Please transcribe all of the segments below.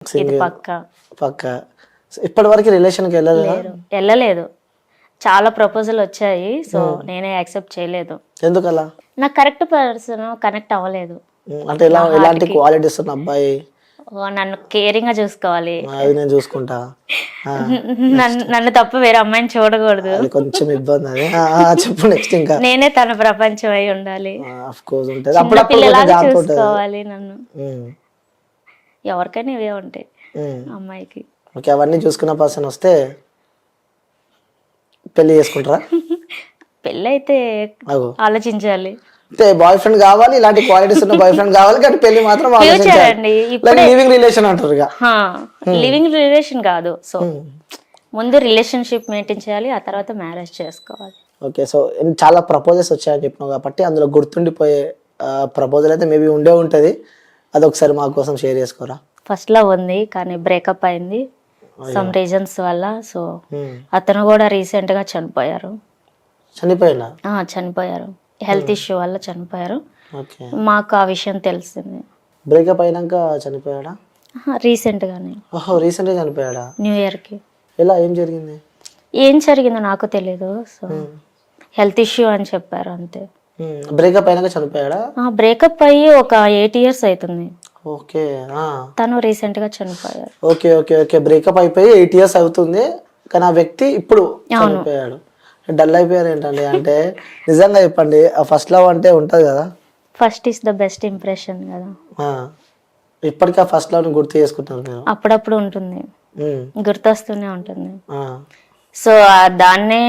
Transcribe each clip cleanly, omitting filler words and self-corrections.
ఇది సింగిల్ పక్కా. పక్కా. ఇప్పటి వరకు రిలేషన్కి వెళ్ళలేదా? వెళ్ళలేదు. చాలా ప్రపోజల్ వచ్చాయి. సో నేనే యాక్సెప్ట్ చేయలేదు. ఎందుకలా? నాకు కరెక్ట్ పర్సన్ కనెక్ట్ అవ్వలేదు. అంటే ఎలాంటి క్వాలిటీస్ ఉన్న అబ్బాయి? నన్ను కేరింగ్ గా చూసుకోవాలి. అది నేను చూసుకుంటా. నన్ను తప్ప వేరే అమ్మాయిని చూడకూడదు. అది కొంచెం ఇబ్బంది. అది చెప్పు నెక్స్ట్. ఇంకా నేనే తన ప్రపంచం అయి ఉండాలి. ఆఫ్ కోర్స్ ఉంటుంది. చిన్న అప్పుడప్పుడు పిల్లలాగా జాగ్రత్త ఉంటుంది. చూసుకోవాలి నన్ను. ఎవరికైనా ఇవే ఉంటాయి అమ్మాయికి. ఓకే, అవన్నీ చూసుకున్న పర్సన్ వస్తే పెళ్లి చేసుకుంటారా? పెళ్ళి అయితే ఆలోచించాలి. అంటే బాయ్ ఫ్రెండ్ కావాలి, ఇలాంటి క్వాలిటీస్ ఉన్న బాయ్ ఫ్రెండ్ కావాలి, కానీ పెళ్లి మాత్రం ఫ్యూచర్ అండి. లివింగ్ రిలేషన్ అంటారు. లివింగ్ రిలేషన్ కాదు. సో ముందు రిలేషన్షిప్ మెయింటైన్ చేయాలి, ఆ తర్వాత మ్యారేజ్ చేసుకోవాలి. ఓకే, సో చాలా ప్రపోజల్స్ వచ్చాయని చెప్పినావు కాబట్టి అందులో గుర్తుండిపోయే ప్రపోజల్ అయితే మేబీ ఉండే ఉంటుంది. అది ఒకసారి మా కోసం షేర్ చేసుకోరా? ఫస్ట్ లో ఉంది, కానీ బ్రేకప్ అయింది సమ్ రీజన్స్ వల్ల. సో అతను కూడా రీసెంట్ గా చనిపోయారు. చనిపోయారు హెల్త్ ఇష్యూ వల్ల చనిపోయారు. మాకు ఆ విషయం తెలిసింది. బ్రేకప్ అయినాక చనిపోయాడా? రీసెంట్ గానే. ఓహో, రీసెంట్ గా చనిపోయాడా? న్యూ ఇయర్ కి. ఎలా, ఏం జరిగింది? ఏం జరిగిందో నాకు తెలియదు. సో హెల్త్ ఇష్యూ అని చెప్పారు అంతే. బ్రేకప్ అయినాక చనిపోయాడా? బ్రేకప్ అయ్యి ఒక 8 years అవుతుంది. ఓకే, తను రీసెంట్ గా చనిపోయారు. ఓకే ఓకే ఓకే బ్రేకప్ అయిపోయి 8 years అవుతుంది, కానీ ఆ వ్యక్తి ఇప్పుడు చనిపోయాడు. డల్ అయిపోయారు ఏంటండి? అంటే నిజంగా చెప్పండి, ఆ ఫస్ట్ లవ్ అంటే ఉంటది కదా, first is the best impression కదా. ఇప్పటికీ ఆ ఫస్ట్ లవ్ ని గుర్తు చేసుకుంటారు మీరు? అప్పుడప్పుడు ఉంటుంది, గుర్తొస్తూనే ఉంటుంది. సో దాన్నే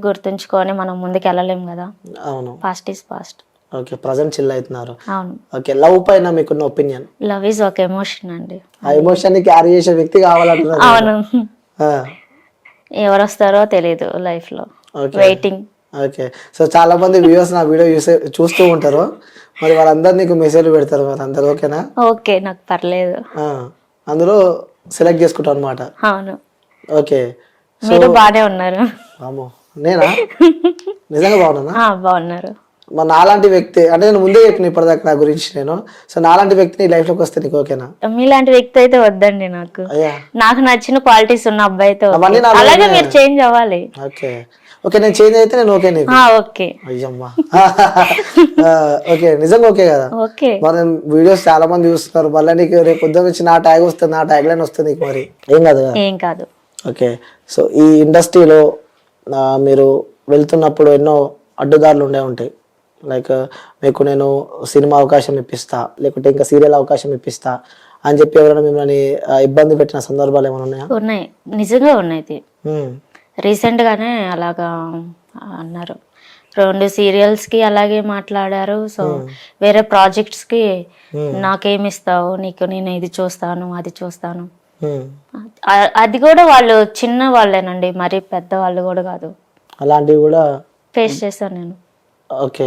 గుర్తుంచుకొని మనం ముందుకు వెళ్ళలేం కదా. అవును, past is past. Okay, present chill అవుతున్నారు. అవును. ఓకే, లవ్ పైన మీకున్న ఒపీనియన్? లవ్ ఈజ్ ఒక ఎమోషన్ అండి. ఆ ఎమోషన్ ని క్యారీ చేసే వ్యక్తి కావాలంటున్నారు. అవును. ఎవరు వస్తారో తెలియదు లైఫ్ లో, వెయిటింగ్. ఓకే, సో చాలా మంది వ్యూవర్స్ నా వీడియో చూస్తూ ఉంటారు, మరి వాళ్ళందరూ నీకు మెసేజ్ పెడతారు, మరి అందరు ఓకేనా? ఓకే, నాకు పర్లేదు. అందులో సెలెక్ట్ చేసుకుంటాం అనమాట. అవును. ఓకే, మీరు బానే ఉన్నారు. నేనా? నిజంగా బాగున్నా? బాగున్నారు. మరి నాలాంటి వ్యక్తి అంటే నేను ముందే చెప్పిన ఇప్పటిదాకా నా గురించి నేను. సో నాలాంటి వ్యక్తి నీ లైఫ్ లోకి వస్తే నీకు ఓకేనా? మీలాంటి వ్యక్తి అయితే వద్దండి నాకు. నాకు నచ్చిన క్వాలిటీస్ ఉన్న అబ్బాయితో. అలాగే మీరు చేంజ్ అవ్వాలి. ఓకే ఓకే, నేను చేంజ్ అయితే నేను ఓకే నీకు? ఓకే. అయ్యమ్మా. ఓకే, నిజంగా ఓకే కదా? ఓకే. మరి వీడియోస్ చాలా మంది చూస్తున్నారు, మళ్ళీ నీకు రేపు పొద్దున్న వచ్చి నా ట్యాగ్ వస్తుంది, నా ట్యాగ్ లైన్ వస్తుంది నీకు, మరి ఏం కాదు కదా? ఏం కాదు. ఓకే, సో ఈ ఇండస్ట్రీలో మీరు వెళ్తున్నప్పుడు ఎన్నో అడ్డుదారులు ఉండే ఉంటాయి. లైక్ మీకు నేను సినిమా అవకాశం ఇప్పిస్తా, లేకుంటే ఇంకా సీరియల్ అవకాశం ఇప్పిస్తా అని చెప్పి ఎవరైనా మిమ్మల్ని ఇబ్బంది పెట్టిన సందర్భాలు ఏమైనా ఉన్నాయా? ఉన్నాయి, నిజంగా ఉన్నాయి. రీసెంట్ గానే అలాగా అన్నారు. 2 సీరియల్స్ కి అలాగే మాట్లాడారు. సో వేరే ప్రాజెక్ట్స్ కి నాకేమిస్తావు, నీకు నేను ఇది చూస్తాను అది చూస్తాను. అది కూడా వాళ్ళు చిన్న వాళ్ళేనండి, మరి పెద్ద వాళ్ళు కూడా కాదు. అలాంటివి కూడా ఫేస్ చేశాను నేను. ఓకే,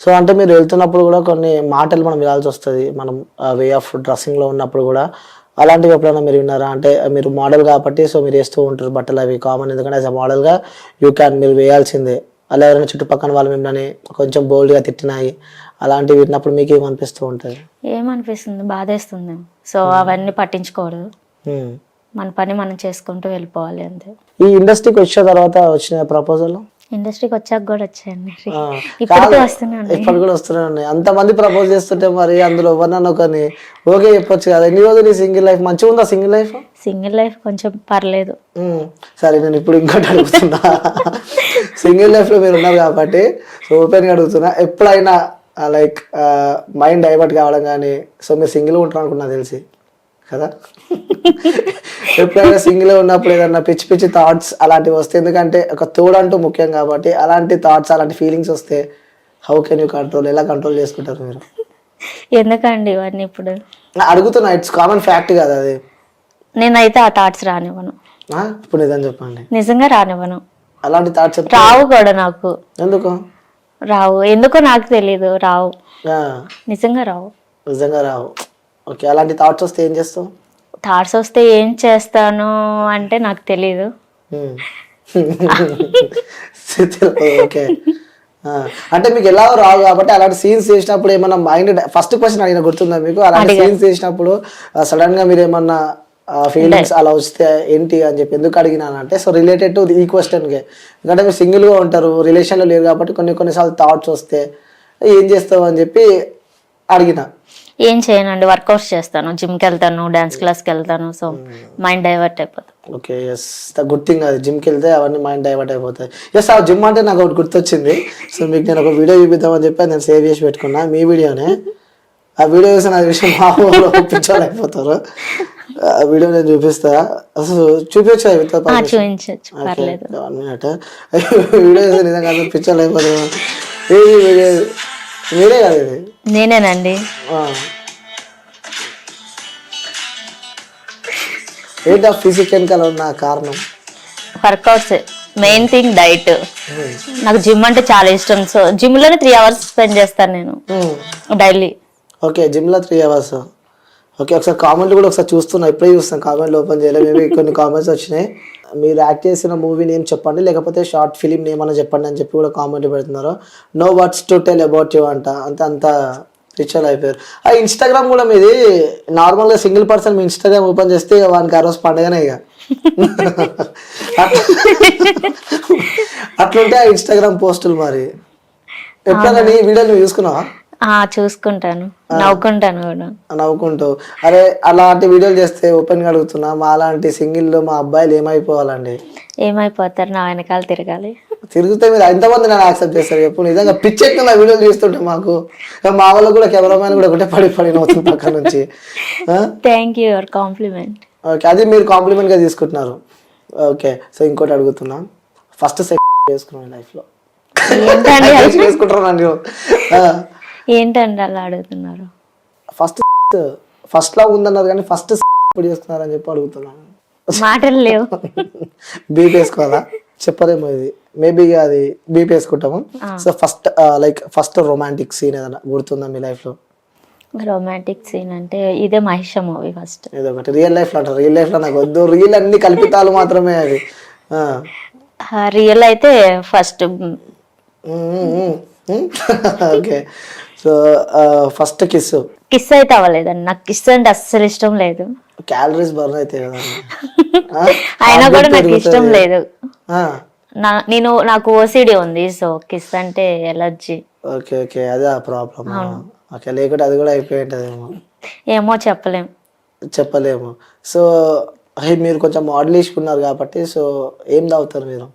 సో అంటే మీరు వెళ్తున్నప్పుడు కూడా కొన్ని మాటలు మనం వినాల్సి వస్తుంది, మనం వే ఆఫ్ డ్రెస్సింగ్ లో ఉన్నప్పుడు కూడా. అలాంటివి ఎప్పుడైనా మీరు విన్నారా? అంటే మీరు మోడల్ కాబట్టి సో మీరు వేస్తూ ఉంటారు బట్టలు, అవి కామన్, ఎందుకంటే యాజ్ అ మోడల్ గా మీరు వేయాల్సిందే. అలా ఎవరైనా చుట్టుపక్కల వాళ్ళు మిమ్మల్ని కొంచెం బోల్డ్ గా తిట్టినాయి, అలాంటివి విన్నప్పుడు మీకు ఏమనిపిస్తూ ఉంటుంది? ఏమనిపిస్తుంది, బాధేస్తుంది. సో అవన్నీ పట్టించుకోవద్దు, మన పని మనం చేసుకుంటూ వెళ్ళిపోవాలి అంతే. ఈ ఇండస్ట్రీకి వచ్చిన తర్వాత వచ్చిన ప్రపోజల్? ఇండస్ట్రీకి వచ్చాక కూడా వచ్చాయండి, ఇప్పటికీ వస్తూనే ఉన్నాయి. అంతమంది ప్రపోజ్ చేస్తుంటే మరి అందులో ఎవరన్నా ఒకరిని ఓకే చెప్పొచ్చు కదా. ఎన్ని రోజులు సింగిల్ లైఫ్ మంచిగా ఉందా? Single life? సింగిల్ లైఫ్ కొంచెం పర్లేదు. సరే, నేను ఇప్పుడు ఇంకోటి అడుగుతున్నా. సింగిల్ లైఫ్ లో మీరు ఉన్నారు కాబట్టి సో ఓపెన్ గా అడుగుతున్నా, ఎప్పుడైనా లైక్ మైండ్ డైవర్ట్ కావడం కానీ, సో మీరు సింగిల్ ఉంటారు అనుకున్నా తెలిసి కదా, ఎప్పుడైనా సింగిల్ ఉన్నప్పుడు ఏదన్నా పిచ్చి పిచ్చి థాట్స్ అలాంటివి వస్తే, ఎందుకంటే ఒక తోడంటూ ముఖ్యం కాబట్టి, అలాంటి థాట్స్ అలాంటి ఫీలింగ్స్ వస్తే హౌ కెన్ యూ కంట్రోల్, ఎలా కంట్రోల్ చేసుకుంటారు మీరు? ఎందుకండి ఇవన్నీ ఇప్పుడు అడుగుతున్నా, ఇట్స్ కామన్ ఫ్యాక్ట్ కదా అది. నేనైతే ఆ థాట్స్ రానివ్వను. ఇప్పుడు నిజం చెప్పండి. నిజంగా రానివ్వను. అలాంటి థాట్స్ రావు కూడా నాకు. ఎందుకు రావు? ఎందుకో నాకు తెలీదు, రావు. నిజంగా రావు. నిజంగా రావు. ఓకే, అలాంటి థాట్స్ వస్తే ఏం చేస్తావు? థాట్స్ వస్తే ఏం చేస్తాను అంటే నాకు తెలీదు. ఓకే, అంటే మీకు ఎలా రావు కాబట్టి అలాంటి సీన్స్ చేసినప్పుడు ఏమన్నా మైండ్, ఫస్ట్ క్వశ్చన్ అడిగిన గుర్తుందా మీకు? అలాంటి సీన్స్ చేసినప్పుడు సడన్ గా మీరు ఏమన్నా ఫీలింగ్స్ అలా వస్తే ఏంటి అని చెప్పి ఎందుకు అడిగినానంటే సో రిలేటెడ్ టు ఈ క్వశ్చన్కి, ఎందుకంటే మీరు సింగిల్గా ఉంటారు, రిలేషన్లో లేరు కాబట్టి కొన్నిసార్లు థాట్స్ వస్తే ఏం చేస్తావు అని చెప్పి అడిగిన. ఏం చేయనండి, వర్కౌట్స్ చేస్తాను, జిమ్కి వెళ్తాను, డాన్స్ క్లాస్కి వెళ్తాను, సో మైండ్ డైవర్ట్ అయిపోతుంది. Okay, yes, the good thing. అది జిమ్కి వెళ్తే అవన్నీ మైండ్ డైవర్ట్ అయిపోతాయి. ఎస్, ఆ జిమ్ అంటే నాకు ఒకటి గుర్తొచ్చింది. సో మీకు నేను ఒక వీడియో చూపిద్దామని చెప్పి నేను సేవ్ చేసి పెట్టుకున్నా, మీ వీడియోనే. ఆ వీడియో చూసిన నా విషయం మా ఊళ్ళో పిచ్చోళ్ళైపోతారు. ఆ వీడియో నేను చూపిస్తా, అసలు చూపించా చూపించచ్చు, పర్లేదు. 1 minute. వీడియో చూస్తే నిజంగా పిచ్చోళ్ళు అయిపోతారు. ఏ వీడియో మీరే కదా ఇది? నేనేనండి. ఏంటి ఆ ఫిజిక్ వెనకాల ఉన్న కారణం? Workouts, main thing diet. నాకు జిమ్ అంటే చాలా ఇష్టం, సో జిమ్ లోనే 3 hours స్పెండ్ చేస్తాను నేను డైలీ. ఓకే, జిమ్ లో 3 hours. ఓకే, ఒకసారి కామెంట్లు కూడా ఒకసారి చూస్తున్నా, ఇప్పుడే చూస్తాను, కామెంట్లు ఓపెన్ చేయలేదు. మేబీ కొన్ని కామెంట్స్ వచ్చినాయి. మీరు యాక్ట్ చేసిన మూవీ నేమ్ చెప్పండి, లేకపోతే షార్ట్ ఫిలిం నేమ్ అన్న చెప్పండి అని చెప్పి కూడా కామెంట్లు పెడుతున్నారు. No words to tell about you అంట. అంత రిచువల్ అయిపోయారు. ఆ ఇన్స్టాగ్రామ్ కూడా మీది నార్మల్గా సింగిల్ పర్సన్ మీ ఇన్స్టాగ్రామ్ ఓపెన్ చేస్తే వానికి ఆ రోజు పండుగనే ఇక. అట్లుంటే ఆ ఇన్స్టాగ్రామ్ పోస్టులు. మరి ఎప్పుడైనా నీ వీడియో నువ్వు చూసుకున్నావా? చూసుకుంటాను, నవ్వుకుంటాను కూడా. నవ్వుకుంటూ అరే అలాంటి వీడియోలు చేస్తే ఓపెన్ గా అడుగుతున్నా, మా అలాంటి సింగిల్ మా అబ్బాయిలు ఏమైపోవాలండి? ఏమైపోతారు, నా వెనకాల తిరగాలి. తిరిగితే మీరు ఎంతమంది నన్ను యాక్సెప్ట్ చేస్తారు చెప్పు? నిజంగా పిచ్చెక్కిన వీడియోలు చేస్తుంటే మాకు, మా వాళ్ళు కూడా కెమెరామ్యాన్ కూడా ఒకటే పడి నవ్వుతుంది పక్క నుంచి. Thank you your compliment. Okay, అది మీరు కాంప్లిమెంట్ గా తీసుకుంటున్నారు. ఓకే, సో ఇంకోటి అడుగుతున్నా, ఫస్ట్ చేసుకున్నాను లైఫ్ లో చేసుకుంటున్నాను. ఏంటండి అలా అడుగుతున్నారు? ఫస్ట్ లా ఉందన్నారు కానీ ఫస్ట్ ఇప్పుడు చేసుకున్నారని చెప్పి అడుగుతున్నాను. మాటలు లేవు. బీప్ వేసుకోవాలా? చెప్పదేమో ఇది, మేబీ అది బీప్ వేసుకుంటాము. సో ఫస్ట్ రొమాంటిక్ సీన్ ఏదైనా గుర్తుందా మీ లైఫ్ లో? రొమాంటిక్ సీన్ అంటే ఇదే మహేష్ మూవీ ఫస్ట్. ఏదో ఒకటి రియల్ లైఫ్ లో అంటారు, రియల్ లైఫ్ లో నాకు వద్దు, రియల్ అన్ని కల్పితాలు మాత్రమే అవి. రియల్ అయితే first. Okay, so first kiss అయితే అవ్వలేదండి, నాకు కిస్ అంటే అస్సలు ఇష్టం లేదు. క్యాలరీస్ బర్న్ అయితే కదా. అయినా కూడా నాకు ఇష్టం లేదు. నాకు ఓసిడి ఉంది, సో కిస్ అంటే ఎలర్జీ. ఓకే ఓకే, అదే ఆ ప్రాబ్లమ్. ఓకే, లేకుంటే అది కూడా అయిపోయి ఉంటదేమో. ఏమో చెప్పలేము. సో మీరు కొంచెం మోడలిష్ ఉన్నారు కాబట్టి, సో ఏం తాగుతారు మీరు?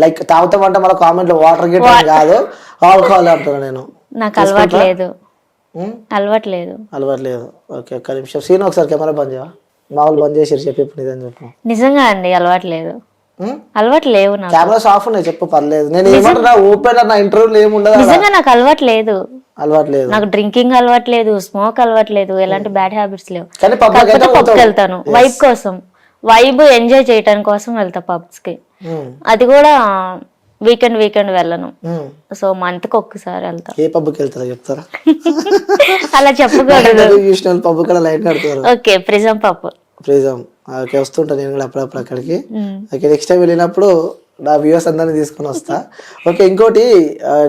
లైక్ తాగుతామంటే మన కామెంట్ లో వాటర్ గిట్ కాదు, ఆల్కహాల్ అంటారు. నేను నాకు అలవాట్లేదు. ఓకే, ఒక్క నిమిషం సీన్, ఒకసారి కెమెరా బంద్ చేయవా? మామూలు బంద్ చేసి చెప్పి ఇప్పుడు నిజం చెప్పు. నిజంగా అండి అలవాట్లేదు. నాకు కెమెరాస్ ఆఫ్ ఉన్నాయి, చెప్పు పర్లేదు. నేను ఏమంటున్నా, ఓపెన్ నా ఇంటర్వ్యూలో ఏముండదు. నిజంగా నాకు అలవాట్లేదు. నాకు డ్రింకింగ్ అలవాట్లేదు, స్మోక్ అలవాట్లేదు, ఎలాంటి బ్యాడ్ హ్యాబిట్స్ లేవు. కానీ పబ్కి వెళ్తాను వైబ్ కోసం, వైబ్ ఎంజాయ్ చేయడం కోసం వెళ్తా పబ్స్ కి. అది కూడా వీకెండ్ వెళ్ళను, సో మంత్ కి ఒక్కసారి వెళ్తా. ఏ పబ్కి వెళ్తారా చెప్తారా? అలా చెప్పకూడదు. పబ్ కూడా లైట్ కడతారు. Okay, prism pub. ఓకే, వస్తుంటా నేను కూడా అప్పుడప్పుడు అక్కడికి. ఓకే, నెక్స్ట్ టైం వెళ్ళినప్పుడు నా వ్యూవర్స్ అందరినీ తీసుకొని వస్తా. ఓకే, ఇంకోటి